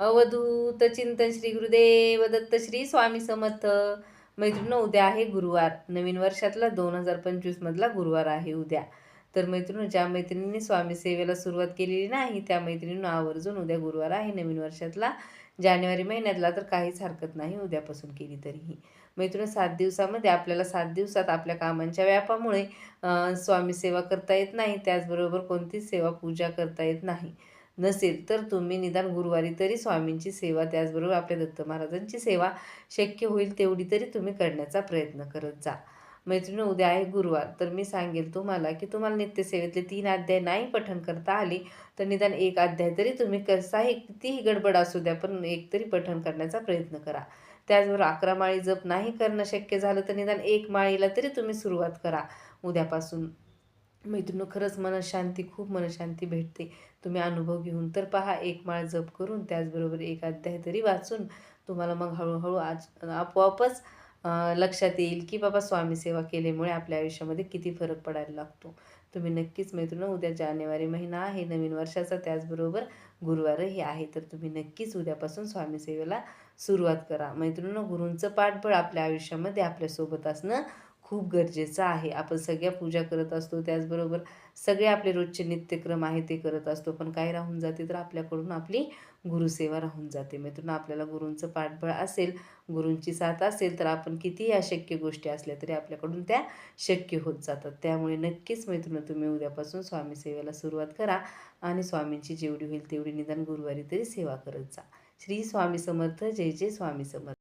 अवधूत चिंतन श्री गुरुदेव दत्त श्री स्वामी समर्थ. मैत्रिणींनो, उद्या आहे गुरुवार. नवीन वर्षातला 2025 मधला गुरुवार आहे उद्या. तर मैत्रिणींनो, ज्या मैत्रिणींनी स्वामी सेवेला सुरुवात केलेली नाही त्या मैत्रिणींनो आवर्जून, उद्या गुरुवार आहे नवीन वर्षातला, जानेवारी महिन्यातला, तर काहीच हरकत नाही उद्यापासून केली तरीही. मैत्रिणी, 7 दिवसामध्ये आपल्याला 7 दिवसात आपल्या कामांच्या व्यापामुळे स्वामी सेवा करता येत नाही. त्याचबरोबर कोणतीच सेवा पूजा करता येत नाही. नसेल तर तुम्ही निदान गुरुवारी तरी स्वामींची सेवा, त्याचबरोबर आपल्या दत्त महाराजांची सेवा शक्य होईल तेवढी तरी तुम्ही करण्याचा प्रयत्न करत जा. मैत्रिणी, उद्या आहे गुरुवार. तर मी सांगेल तुम्हाला की तुम्हाला नित्यसेवेतले 3 अध्याय नाही पठण करता आले तर निदान 1 अध्याय तरी तुम्ही कसाही, कितीही गडबड असू द्या, पण एक तरी पठण करण्याचा प्रयत्न करा. त्याचबरोबर 11 माळी जप नाही करणं शक्य झालं तर निदान 1 माळीला तरी तुम्ही सुरुवात करा उद्यापासून. मैत्रिणी, खरंच मनशांती, खूप मनशांती भेटते. तुम्ही अनुभव घेऊन तर पहा. 1 माळ जप करून, त्याचबरोबर 1 अध्याय तरी वाचून तुम्हाला मग हळूहळू आपोआपच लक्षात येईल की बाबा स्वामी सेवा केल्यामुळे आपल्या आयुष्यामध्ये किती फरक पडायला लागतो. तुम्ही नक्कीच मैत्रिणी, उद्या जानेवारी महिना आहे नवीन वर्षाचा, त्याचबरोबर गुरुवारही आहे. तर तुम्ही नक्कीच उद्यापासून स्वामी सेवेला सुरुवात करा. मैत्रिणींनो, गुरूंचं पाठबळ आपल्या आयुष्यामध्ये आपल्यासोबत असणं खूप गरजेचं आहे. आपण सगळ्या पूजा करत असतो, त्याचबरोबर सगळे आपले रोजचे नित्यक्रम आहे ते करत असतो, पण काय राहून जाते तर आपल्याकडून आपली गुरुसेवा राहून जाते. मित्रांनो, आपल्याला गुरूंचं पाठबळ असेल, गुरूंची साथ असेल, तर आपण कितीही अशक्य गोष्टी असल्या तरी आपल्याकडून त्या शक्य होत जातात. त्यामुळे नक्कीच मैत्रिणी, तुम्ही उद्यापासून स्वामी सेवेला सुरुवात करा आणि स्वामींची जेवढी होईल तेवढी निदान गुरुवारी तरी सेवा करत जा. श्री स्वामी समर्थ. जय जय स्वामी समर्थ.